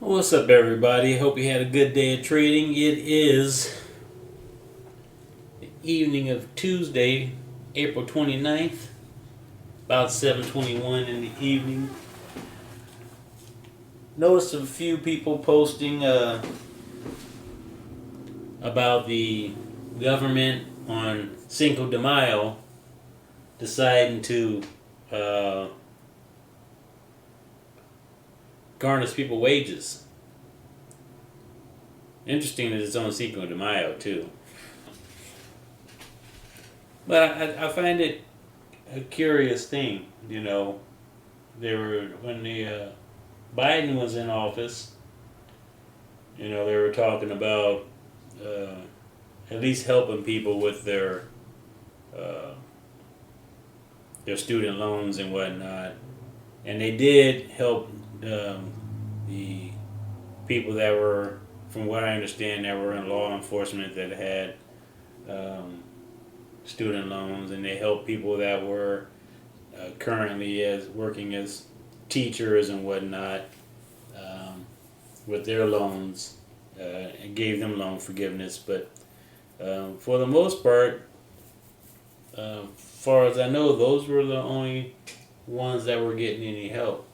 What's up, everybody? Hope you had a good day of trading. It is the evening of Tuesday, April 29th, about 7:21 in the evening. Noticed a few people posting about the government on Cinco de Mayo deciding to garnish people wages. Interesting that it's on Cinco de Mayo, too. But I find it a curious thing, They were when the Biden was in office. They were talking about uh, at least helping people with uh, their student loans and whatnot, and they did help the people that were, from what I understand, that were in law enforcement that had um, student loans, and they helped people that were currently as working as teachers and whatnot with their loans, and gave them loan forgiveness. But for the most part, far as I know, those were the only ones that were getting any help.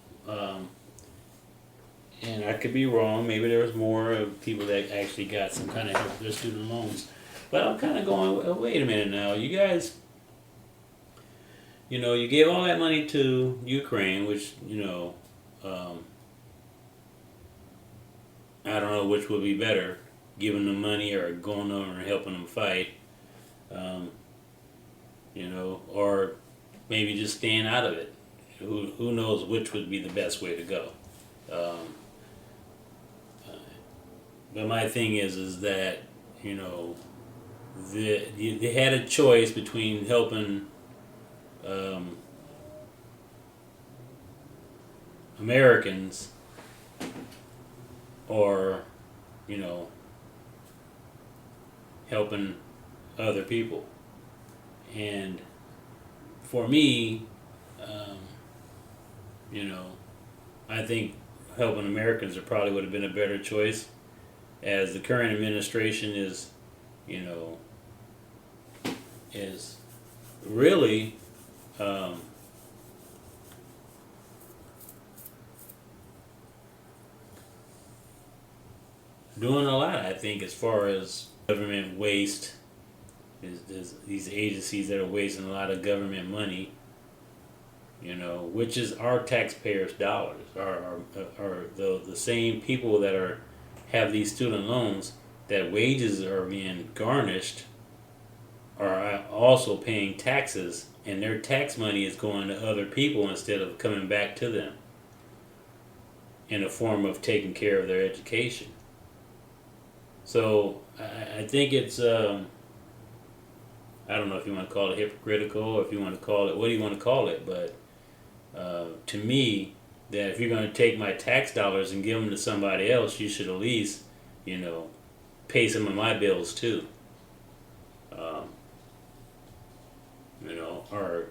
And I could be wrong. Maybe there was more of people that actually got some kind of help with their student loans. But I'm kind of going, wait a minute now. You guys, you gave all that money to Ukraine, which, I don't know which would be better, giving them money or going over and helping them fight, um, or maybe just staying out of it. Who knows which would be the best way to go. Um, but my thing is that, they had a choice between helping um, Americans or, helping other people. And for me, um, I think helping Americans probably would have been a better choice, as the current administration you know, is really um, doing a lot. I think as far as government waste, there's these agencies that are wasting a lot of government money. Which is our taxpayers' dollars, are the same people that have these student loans, that wages are being garnished, are also paying taxes, and their tax money is going to other people instead of coming back to them in a form of taking care of their education. So I think it's I don't know if you want to call it hypocritical, or if you want to call it, what do you want to call it, but to me, that if you're going to take my tax dollars and give them to somebody else, you should at least, pay some of my bills too. Um, or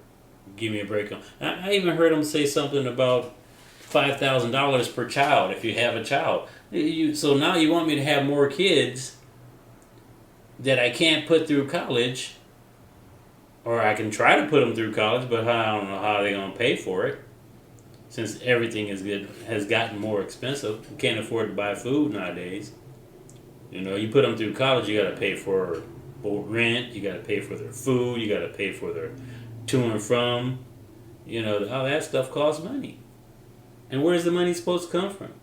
give me a break on. I even heard them say something about $5,000 per child if you have a child. So now you want me to have more kids that I can't put through college, or I can try to put them through college, but I don't know how they're going to pay for it, since everything has gotten more expensive. You can't afford to buy food nowadays. You put them through college, you got to pay for rent, you got to pay for their food, you got to pay for their to and from. All that stuff costs money. And where's the money supposed to come from?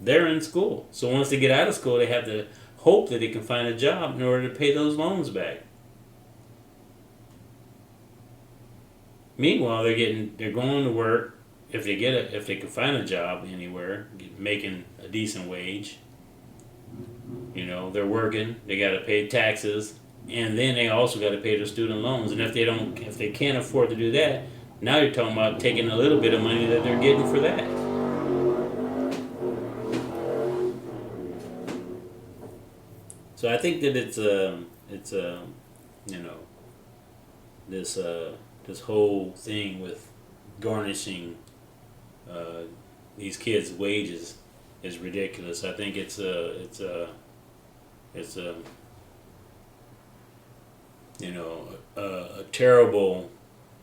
They're in school. So once they get out of school, they have to hope that they can find a job in order to pay those loans back. Meanwhile, they're going to work, if they can find a job anywhere, making a decent wage. They're working. They got to pay taxes, and then they also got to pay their student loans. And if they can't afford to do that, now you're talking about taking a little bit of money that they're getting for that. So I think that it's this this whole thing with garnishing uh, these kids' wages is ridiculous. I think it's a a terrible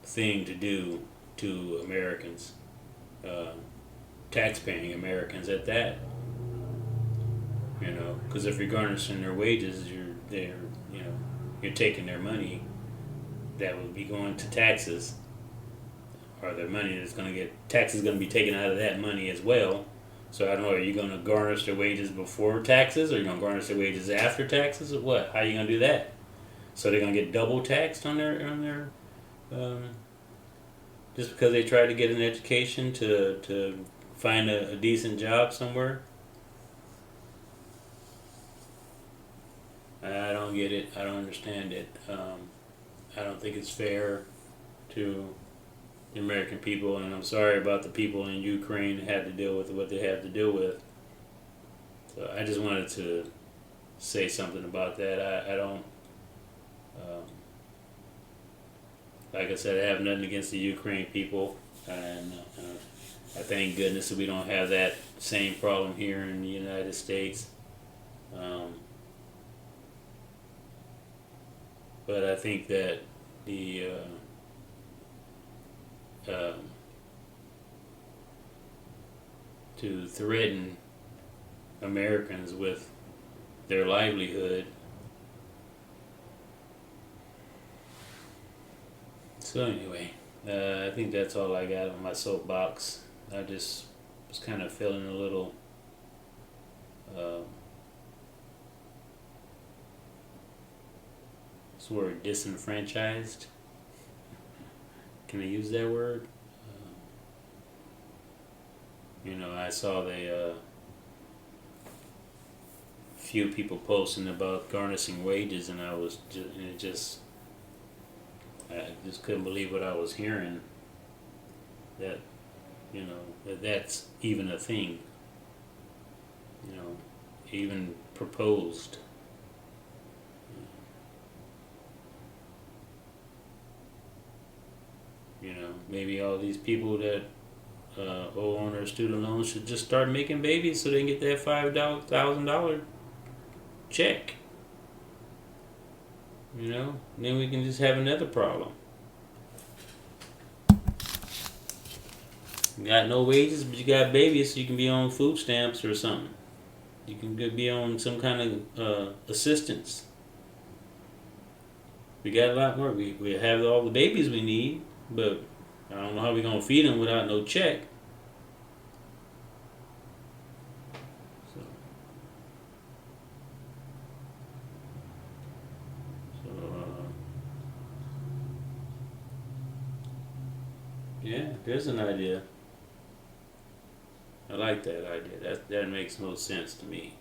thing to do to Americans, uh, tax-paying Americans at that. Because if you're garnishing their wages, you know you're taking their money that would be going to taxes, or their money that's going to get taxes going to be taken out of that money as well. So I don't know. Are you going to garnish their wages before taxes, or are you going to garnish their wages after taxes, or what? How are you going to do that? So they're going to get double taxed on their just because they tried to get an education to find a decent job somewhere. I don't get it. I don't understand it. I don't think it's fair to the American people, and I'm sorry about the people in Ukraine that had to deal with what they had to deal with. So I just wanted to say something about that. I don't, um, like I said, I have nothing against the Ukraine people, and I thank goodness that we don't have that same problem here in the United States. Um, but I think that the to threaten Americans with their livelihood. So anyway, I think that's all I got on my soapbox. I just was kind of feeling a little what's the word, disenfranchised. Can I use that word? I saw the few people posting about garnishing wages, and I just couldn't believe what I was hearing. That that's even a thing. Even proposed. Maybe all these people that owe on their student loans should just start making babies so they can get that $5,000 check. Then we can just have another problem. You got no wages, but you got babies, so you can be on food stamps or something. You can be on some kind of assistance. We got a lot more. We have all the babies we need, but I don't know how we're going to feed them without no check. Yeah, there's an idea. I like that idea. That makes no sense to me.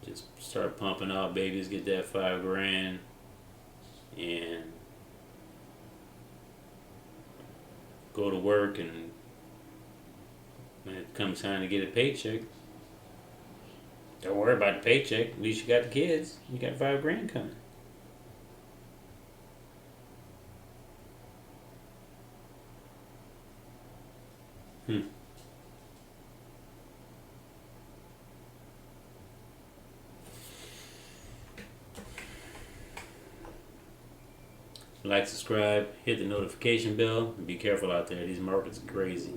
Just start pumping out babies, get that $5,000, and go to work, and when it comes time to get a paycheck, don't worry about the paycheck. At least you got the kids. You got $5,000 coming. Like, subscribe, hit the notification bell, and be careful out there. These markets are crazy.